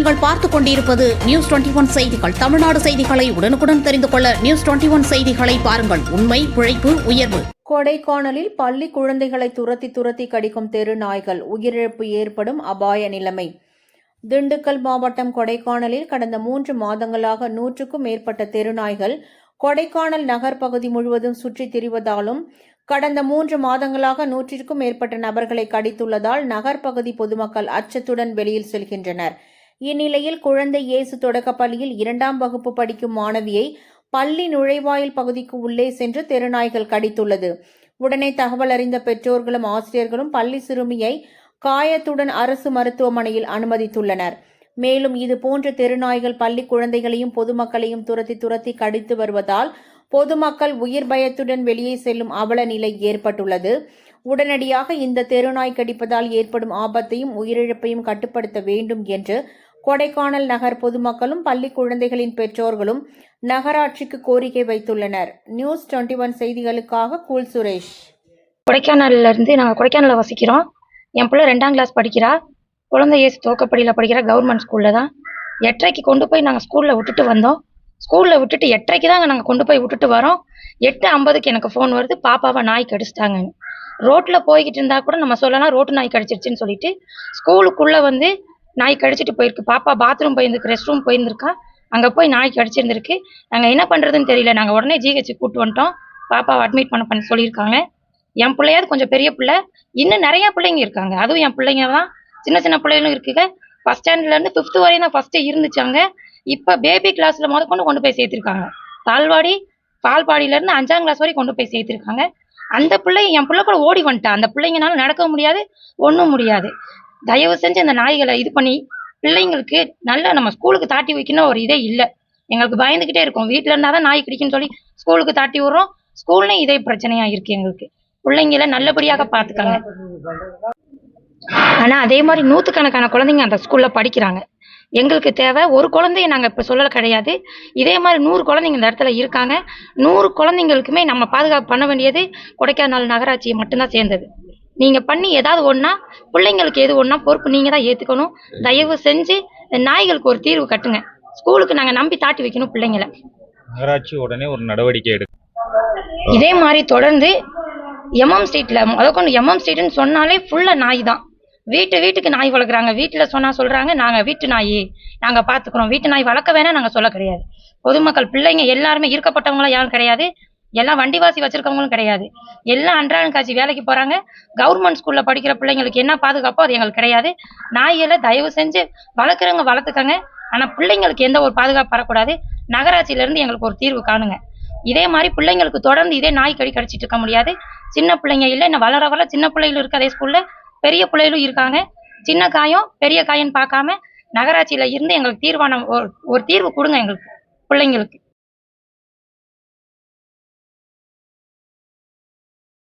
நீங்கள் பார்த்துக் கொண்டிருப்பது நியூஸ் 21 செய்திகள். தமிழ்நாடு செய்திகளை உடனுக்குடன் தெரிந்து கொள்ள நியூஸ் 21 செய்திகளை பாருங்கள். உண்மை, உழைப்பு, உயர்வு. கொடைக்கானலில் பள்ளி குழந்தைகளை துரத்தி கடிக்கும் தெரு நாய்கள், உயிரிழப்பு ஏற்படும் அபாய நிலைமை. திண்டுக்கல் மாவட்டம் கொடைக்கானலில் கடந்த 3 மாதங்களாக 100க்கும் மேற்பட்ட தெருநாய்கள் கொடைக்கானல் நகர் பகுதி முழுவதும் சுற்றித் திரிவதாலும் கடந்த 3 மாதங்களாக 100க்கும் மேற்பட்ட நபர்களை கடித்துள்ளதால் நகர் பகுதி பொதுமக்கள் அச்சத்துடன் வெளியில் செல்கின்றனர். இந்நிலையில் குழந்தை இயேசு தொடக்கப்பள்ளியில் 2ஆம் வகுப்பு படிக்கும் மாணவியை பள்ளி நுழைவாயில் பகுதிக்கு உள்ளே சென்று தெருநாய்கள் கடித்துள்ளது. உடனே தகவல் அறிந்த பெற்றோர்களும் ஆசிரியர்களும் பள்ளி சிறுமியை காயத்துடன் அரசு மருத்துவமனையில் அனுமதித்துள்ளனர். மேலும் இதுபோன்ற தெருநாய்கள் பள்ளி குழந்தைகளையும் பொதுமக்களையும் துரத்தி கடித்து வருவதால் பொதுமக்கள் உயிர் பயத்துடன் வெளியே செல்லும் அவல நிலை ஏற்பட்டுள்ளது. உடனடியாக இந்த தெருநாய் கடிப்பதால் ஏற்படும் ஆபத்தையும் உயிரிழப்பையும் கட்டுப்படுத்த வேண்டும் என்று கொடைக்கானல் நகர் பொதுமக்களும் பள்ளி குழந்தைகளின் பெற்றோர்களும் நகராட்சிக்கு கோரிக்கை வைத்துள்ளனர். நியூஸ் 21 செய்திகளுக்காக கூல் சுரேஷ். கொடைக்கானல்ல இருந்து நாங்கள் கொடைக்கானலில் வசிக்கிறோம். என் பிள்ளை 2ஆம் கிளாஸ் படிக்கிறா. குழந்தை இயேசு துவக்கப்பள்ளியில் படிக்கிற கவர்மெண்ட் ஸ்கூலில் தான். 8:30க்கு கொண்டு போய் நாங்கள் ஸ்கூலில் விட்டுட்டு வந்தோம். ஸ்கூலில் விட்டுட்டு 8:30க்கு தான் நாங்கள் கொண்டு போய் விட்டுட்டு வரோம். 8:50க்கு எனக்கு ஃபோன் வருது, பாப்பாவை நாய் கடிச்சிட்டாங்கன்னு. ரோட்டில் போய்கிட்டு இருந்தா கூட நம்ம சொல்லலாம் ரோட்டு நாய் கடிச்சிருச்சுன்னு சொல்லிட்டு. ஸ்கூலுக்குள்ளே வந்து நாய் கடிச்சிட்டு போயிருக்கு. பாப்பா பாத்ரூம் போயிருந்துருக்கு, ரெஸ்ட் ரூம் போயிருந்துருக்கா. அங்கே போய் நாய் கடிச்சிருந்துருக்கு. நாங்கள் என்ன பண்ணுறதுன்னு தெரியல. நாங்கள் உடனே ஜிஹெச்சுக்கு கூப்பிட்டு வந்துட்டோம். பாப்பாவை அட்மிட் பண்ண சொல்லியிருக்காங்க. என் பிள்ளையாவது கொஞ்சம் பெரிய பிள்ளை, இன்னும் நிறையா பிள்ளைங்க இருக்காங்க. அதுவும் என் பிள்ளைங்க தான், சின்ன பிள்ளைகளும் இருக்குங்க. ஃபஸ்ட் ஸ்டாண்டர்ட்லேருந்து 5th வரையும் தான் ஃபஸ்ட்டே இருந்துச்சாங்க. இப்போ பேபி கிளாஸில் கொண்டு போய் சேர்த்துருக்காங்க. பால்பாடியிலேருந்து 5ஆம் கிளாஸ் வரைக்கும் கொண்டு போய் சேர்த்துருக்காங்க. அந்த பிள்ளை என் பிள்ளை கூட ஓடி வந்துட்டா. அந்த பிள்ளைங்கனால நடக்க முடியாது, ஒன்றும் முடியாது. தயவு செஞ்சு அந்த நாய்களை இது பண்ணி பிள்ளைங்களுக்கு நல்ல நம்ம ஸ்கூலுக்கு தாட்டி வைக்கணும் ஒரு இதே இல்லை. எங்களுக்கு பயந்துக்கிட்டே இருக்கும். வீட்டில் இருந்தால் தான் நாய் கடிக்குன்னு சொல்லி ஸ்கூலுக்கு தாட்டி விட்றோம். ஸ்கூல்லையும் இதே பிரச்சனையாக இருக்குது. எங்களுக்கு பிள்ளைங்களை நல்லபடியாக பார்த்துக்காங்க. ஆனால் அதே மாதிரி 100கணக்கான குழந்தைங்க அந்த ஸ்கூலில் படிக்கிறாங்க. எங்களுக்கு தேவை ஒரு குழந்தைய நாங்கள் இப்போ சொல்லலை கிடையாது. இதே மாதிரி 100 குழந்தைங்க இந்த இடத்துல இருக்காங்க. 100 குழந்தைங்களுக்குமே நம்ம பாதுகாப்பு பண்ண வேண்டியது கொடைக்கானல் நகராட்சியை மட்டும்தான் சேர்ந்தது. நீங்கள் பண்ணி ஏதாவது ஒன்றா பிள்ளைங்களுக்கு எது ஒன்றா பொறுப்பு நீங்கள் தான் ஏற்றுக்கணும். தயவு செஞ்சு இந்த நாய்களுக்கு ஒரு தீர்வு கட்டுங்க. ஸ்கூலுக்கு நாங்கள் நம்பி தாட்டி வைக்கணும் பிள்ளைங்களை. நகராட்சி உடனே ஒரு நடவடிக்கை எடுக்கும். இதே மாதிரி தொடர்ந்து எம்எம் ஸ்ட்ரீட்டில் எம்எம் ஸ்ட்ரீட்னு சொன்னாலே ஃபுல்லாக நாய் தான். வீட்டுக்கு நாய் வளர்க்குறாங்க. வீட்டில் சொன்னால் சொல்கிறாங்க நாங்கள் வீட்டு நாய் நாங்கள் பார்த்துக்குறோம். வீட்டு நாய் வளர்க்க வேணாம் நாங்கள் சொல்ல கிடையாது. பொதுமக்கள் பிள்ளைங்க எல்லாருமே இருக்கப்பட்டவங்களாம் யாரும் கிடையாது. எல்லாம் வண்டிவாசி வச்சுருக்கவங்களும் கிடையாது. எல்லாம் அன்றாடம் காட்சி வேலைக்கு போகிறாங்க. கவர்மெண்ட் ஸ்கூலில் படிக்கிற பிள்ளைங்களுக்கு என்ன பாதுகாப்போ அது எங்களுக்கு கிடையாது. நாய்களை தயவு செஞ்சு வளர்க்குறவங்க வளர்த்துக்கங்க. ஆனால் பிள்ளைங்களுக்கு எந்த ஒரு பாதுகாப்பு வரக்கூடாது. நகராட்சியிலேருந்து எங்களுக்கு ஒரு தீர்வு காணுங்க. இதே மாதிரி பிள்ளைங்களுக்கு தொடர்ந்து இதே நாய் கடிச்சிட்டு இருக்க முடியாது. சின்ன பிள்ளைங்க இல்லை, இன்னும் வளர சின்ன பிள்ளைகளும் இருக்குது. அதே ஸ்கூலில் பெரிய பிள்ளைகளும் இருக்காங்க. சின்ன காயம் பெரிய காயம்னு பார்க்காம நகராட்சியில் இருந்து எங்களுக்கு ஒரு தீர்வு கொடுங்க எங்களுக்கு பிள்ளைங்களுக்கு.